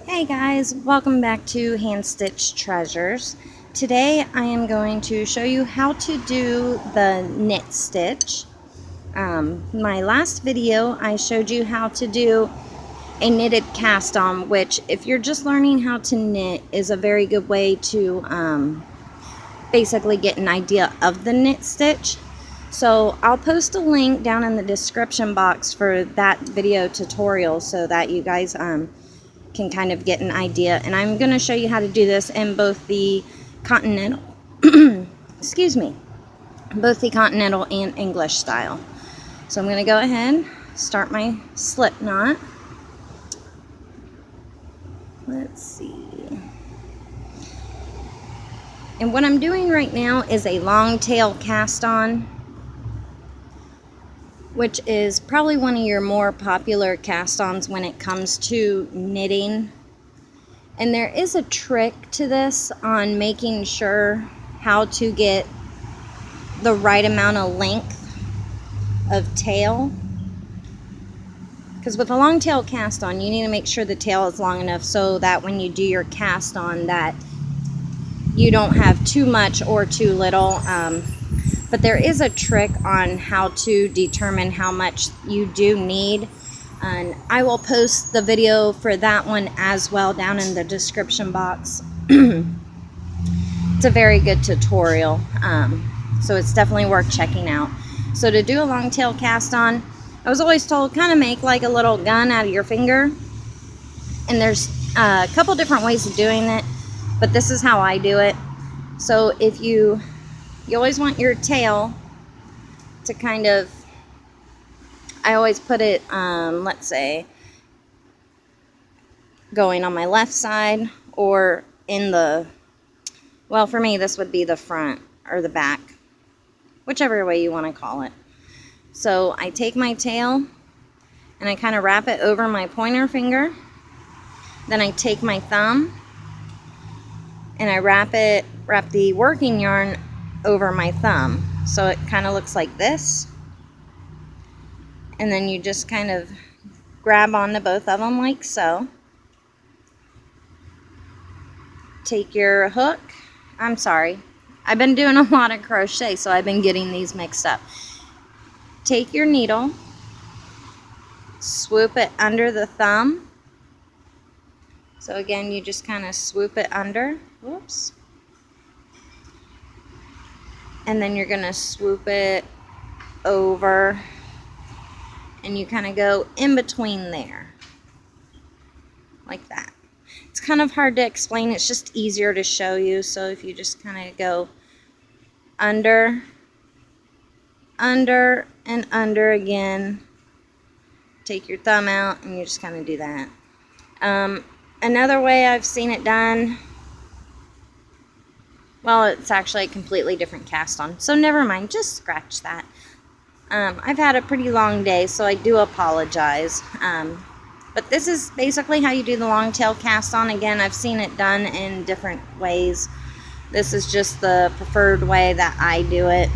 Hey guys, welcome back to Hand Stitch Treasures. Today I am going to show you how to do the knit stitch. My last video I showed you how to do a knitted cast on, which if you're just learning how to knit is a very good way to basically get an idea of the knit stitch. So I'll post a link down in the description box for that video tutorial so that you guys can kind of get an idea. And I'm going to show you how to do this in both the continental excuse me, both the continental and English style. So I'm going to go ahead, start my slip knot. Let's see. And what I'm doing right now is a long tail cast on, which is probably one of your more popular cast-ons when it comes to knitting. And there is a trick to this on making sure how to get the right amount of length of tail. Because with a long tail cast on, you need to make sure the tail is long enough so that when you do your cast on that you don't have too much or too little. But there is a trick on how to determine how much you do need, and I will post the video for that one as well down in the description box. It's a very good tutorial, so it's definitely worth checking out. So to do a long tail cast on, I was always told kind of make like a little gun out of your finger, and there's a couple different ways of doing it, but this is how I do it. So if you always want your tail to kind of, I always put it, let's say, going on my left side or in the, well, for me, this would be the front or the back, whichever way you want to call it. So I take my tail and I kind of wrap it over my pointer finger. Then I take my thumb and I wrap the working yarn over my thumb, so it kind of looks like this, and then you just kind of grab onto both of them like so. Take your hook, I'm sorry, I've been doing a lot of crochet, so I've been getting these mixed up. Take your needle, swoop it under the thumb. So again, you just kind of swoop it under, whoops. And then you're going to swoop it over, and you kind of go in between there, like that. It's kind of hard to explain, it's just easier to show you. So if you just kind of go under, under, and under again, take your thumb out, and you just kind of do that. Another way I've seen it done, well, it's actually a completely different cast on, so never mind, just scratch that. I've had a pretty long day, so I do apologize. But this is basically how you do the long tail cast on. Again, I've seen it done in different ways. This is just the preferred way that I do it.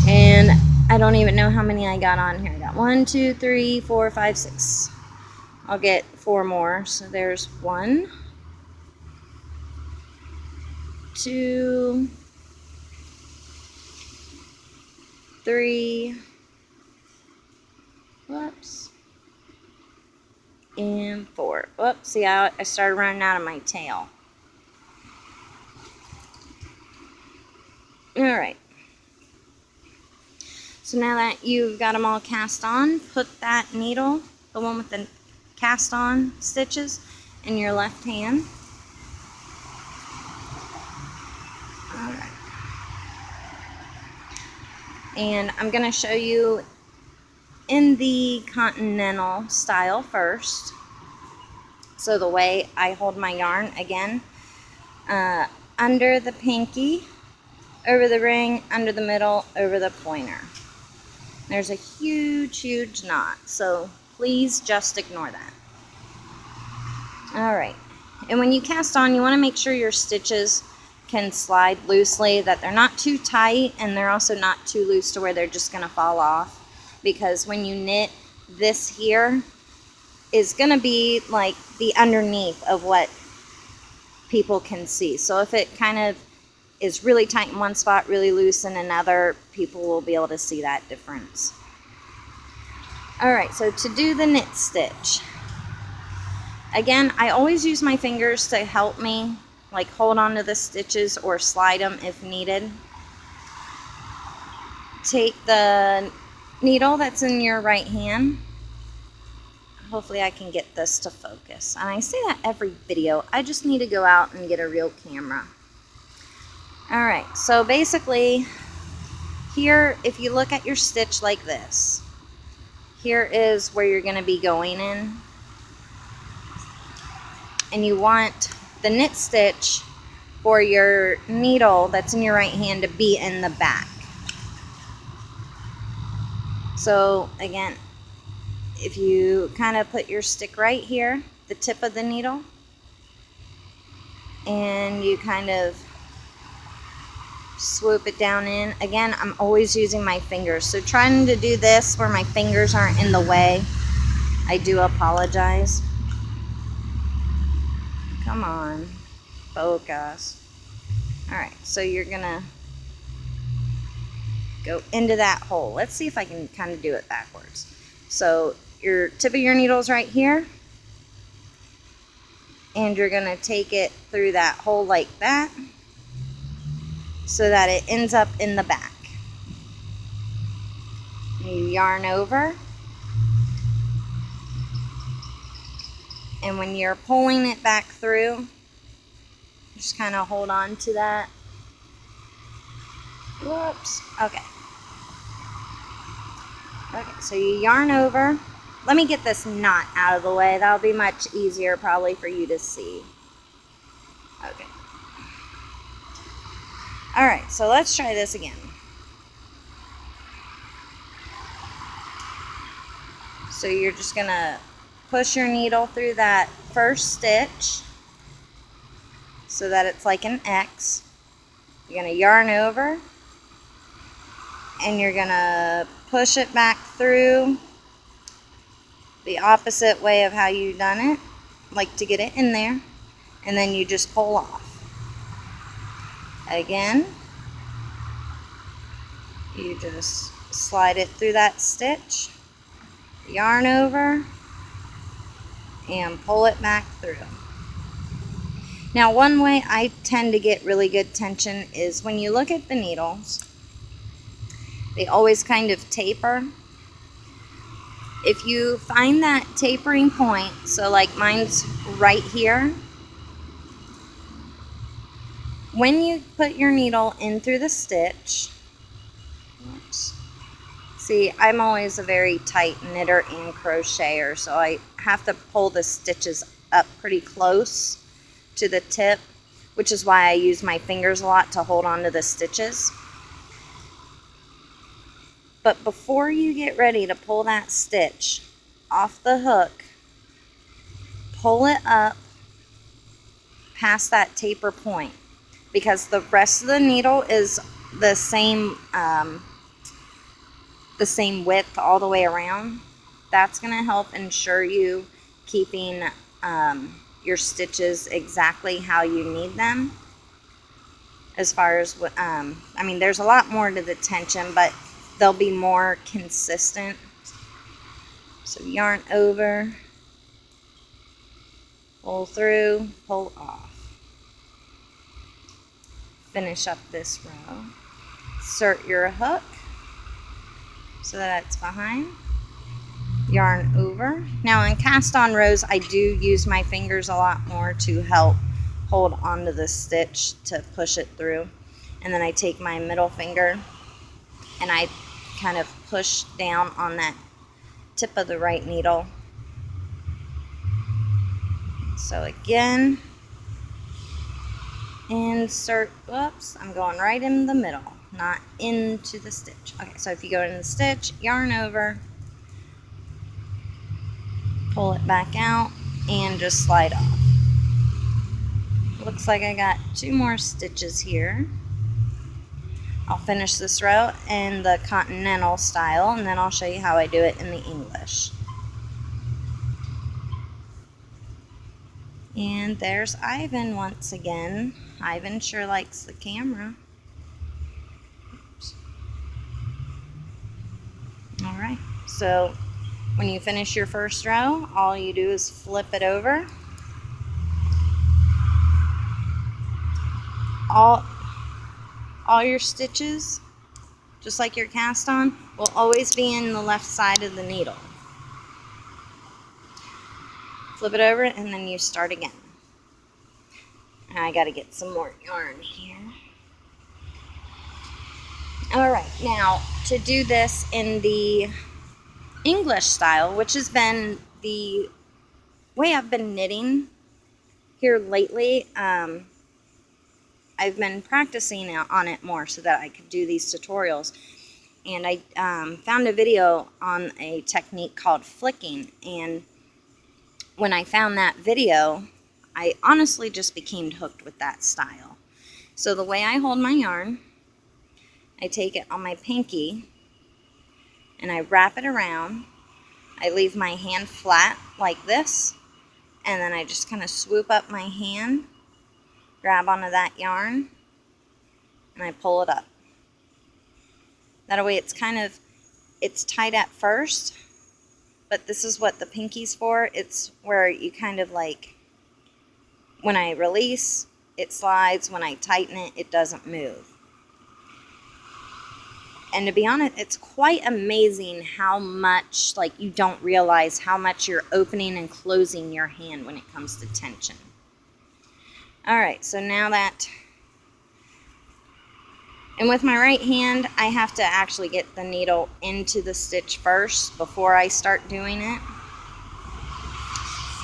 And I don't even know how many I got on here. I got 1, 2, 3, 4, 5, 6. I'll get 4 more. So there's 1, 2, 3, whoops, and 4. Whoops, see how I started running out of my tail. Alright. So now that you've got them all cast on, put that needle, the one with the cast on stitches, in your left hand. Alright. And I'm going to show you in the continental style first. So the way I hold my yarn, again, under the pinky, over the ring, under the middle, over the pointer. There's a huge knot, so please just ignore that. Alright, and when you cast on, you want to make sure your stitches can slide loosely, that they're not too tight and they're also not too loose to where they're just going to fall off, because when you knit this here, is going to be like the underneath of what people can see. So if it kind of is really tight in one spot, really loose in another, people will be able to see that difference. Alright, so to do the knit stitch, again, I always use my fingers to help me, like hold on to the stitches or slide them if needed. Take the needle that's in your right hand. Hopefully I can get this to focus. And I say that every video. I just need to go out and get a real camera. Alright, so basically here, if you look at your stitch like this, here is where you're going to be going in. And you want the knit stitch for your needle that's in your right hand to be in the back. So again, if you kind of put your stick right here, the tip of the needle, and you kind of swoop it down in. Again, I'm always using my fingers, so trying to do this where my fingers aren't in the way, I do apologize. Come on, focus. Alright, so you're gonna go into that hole. Let's see if I can kind of do it backwards. So your tip of your needle is right here, and you're gonna take it through that hole like that, so that it ends up in the back. You yarn over, and when you're pulling it back through, just kind of hold on to that. Whoops. Okay. Okay, so you yarn over. Let me get this knot out of the way. That'll be much easier probably for you to see. Okay. Alright, so let's try this again. So you're just going to push your needle through that first stitch so that it's like an X. You're going to yarn over, and you're going to push it back through the opposite way of how you've done it, like to get it in there, and then you just pull off. Again, you just slide it through that stitch, yarn over, and pull it back through. Now, one way I tend to get really good tension is when you look at the needles, they always kind of taper. If you find that tapering point, so like mine's right here, when you put your needle in through the stitch, oops, see, I'm always a very tight knitter and crocheter, so I have to pull the stitches up pretty close to the tip, which is why I use my fingers a lot to hold on to the stitches. But before you get ready to pull that stitch off the hook, pull it up past that taper point, because the rest of the needle is the same width all the way around. That's going to help ensure you keeping your stitches exactly how you need them. As far as what, I mean, there's a lot more to the tension, but they'll be more consistent. So yarn over, pull through, pull off. Finish up this row. Insert your hook so that it's behind. Yarn over. Now in cast on rows, I do use my fingers a lot more to help hold onto the stitch to push it through. And then I take my middle finger and I kind of push down on that tip of the right needle. So again, insert, whoops, I'm going right in the middle, not into the stitch. Okay, so if you go in the stitch, yarn over, pull it back out, and just slide off. Looks like I got 2 more stitches here. I'll finish this row in the Continental style, and then I'll show you how I do it in the English. And there's Ivan once again. Ivan sure likes the camera. Oops. All right, so when you finish your first row, all you do is flip it over. All your stitches, just like your cast on, will always be in the left side of the needle. Flip it over and then you start again. I gotta get some more yarn here. Alright, now to do this in the English style, which has been the way I've been knitting here lately, I've been practicing on it more so that I could do these tutorials. And I found a video on a technique called flicking, and when I found that video, I honestly just became hooked with that style. So the way I hold my yarn, I take it on my pinky and I wrap it around. I leave my hand flat like this, and then I just kind of swoop up my hand, grab onto that yarn, and I pull it up. That way it's tight at first, but this is what the pinky's for. It's where you kind of like, when I release, it slides. When I tighten it, it doesn't move. And to be honest, it's quite amazing how much, like, you don't realize how much you're opening and closing your hand when it comes to tension. Alright, so now that, and with my right hand, I have to actually get the needle into the stitch first before I start doing it.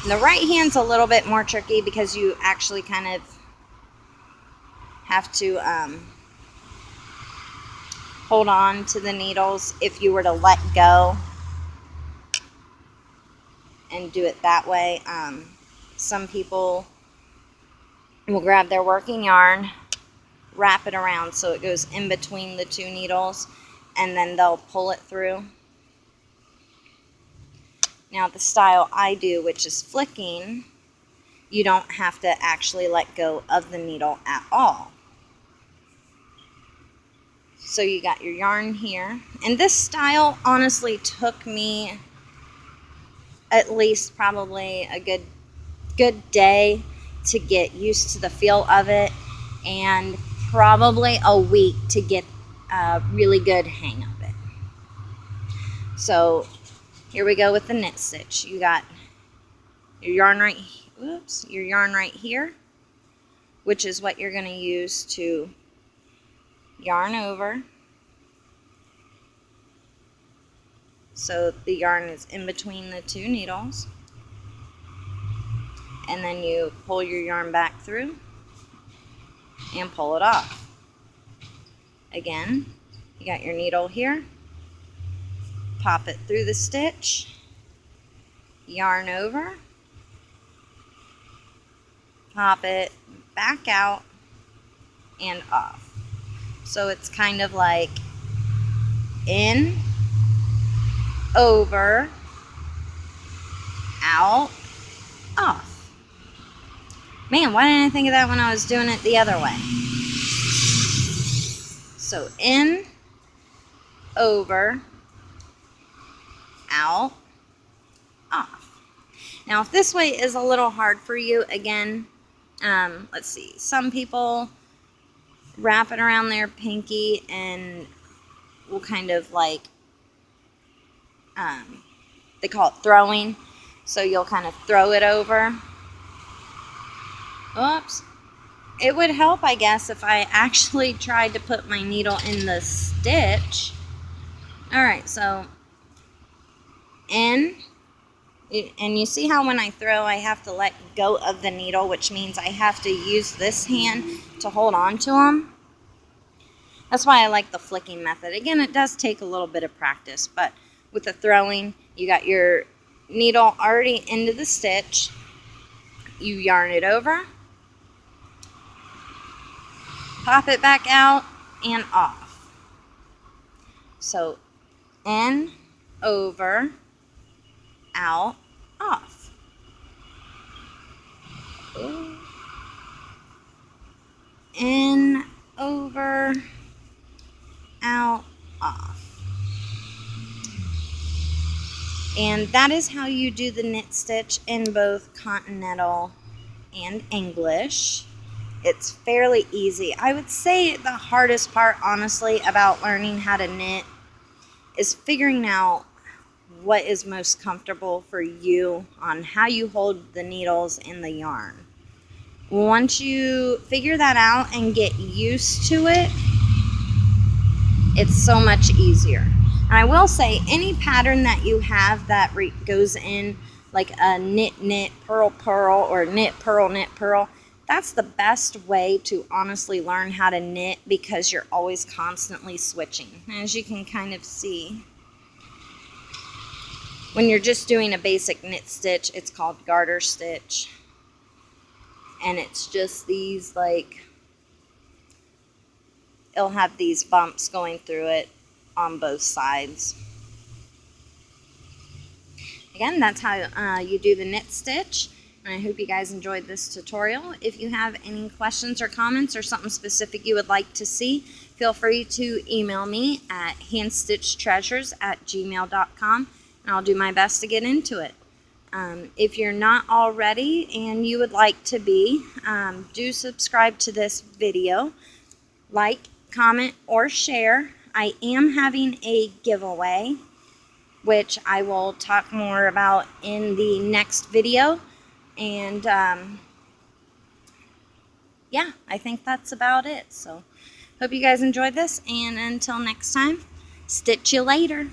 And the right hand's a little bit more tricky because you actually kind of have to hold on to the needles if you were to let go and do it that way. Some people will grab their working yarn, wrap it around so it goes in between the two needles, and then they'll pull it through. Now the style I do, which is flicking, you don't have to actually let go of the needle at all. So you got your yarn here. And this style honestly took me at least probably a good day to get used to the feel of it, and probably a week to get a really good hang of it. So here we go with the knit stitch. You got your yarn right here, which is what you're going to use to yarn over. So the yarn is in between the two needles. And then you pull your yarn back through and pull it off. Again, you got your needle here. Pop it through the stitch. Yarn over. Pop it back out and off. So it's kind of like in, over, out, off. Man, why didn't I think of that when I was doing it the other way? So in, over, out, off. Now if this way is a little hard for you, again, let's see, some people wrap it around their pinky and will kind of like, they call it throwing, so you'll kind of throw it over. Oops. It would help, I guess, if I actually tried to put my needle in the stitch. Alright, so in, and you see how when I throw I have to let go of the needle, which means I have to use this hand to hold on to them. That's why I like the flicking method. Again, it does take a little bit of practice, but with the throwing, you got your needle already into the stitch. You yarn it over, pop it back out and off. So in, over, out, off. And that is how you do the knit stitch in both Continental and English. It's fairly easy. I would say the hardest part, honestly, about learning how to knit is figuring out what is most comfortable for you on how you hold the needles in the yarn. Once you figure that out and get used to it, it's so much easier. And I will say, any pattern that you have that goes in like a knit, knit, purl, purl, or knit, purl, that's the best way to honestly learn how to knit, because you're always constantly switching. As you can kind of see, when you're just doing a basic knit stitch, it's called garter stitch. And it's just these, like, it'll have these bumps going through it on both sides. Again, that's how you do the knit stitch. And I hope you guys enjoyed this tutorial. If you have any questions or comments or something specific you would like to see, feel free to email me at handstitchtreasures@gmail.com, and I'll do my best to get into it. If you're not already and you would like to be, do subscribe to this video, like, comment, or share. I am having a giveaway, which I will talk more about in the next video. And yeah, I think that's about it. So hope you guys enjoyed this, and until next time, stitch you later.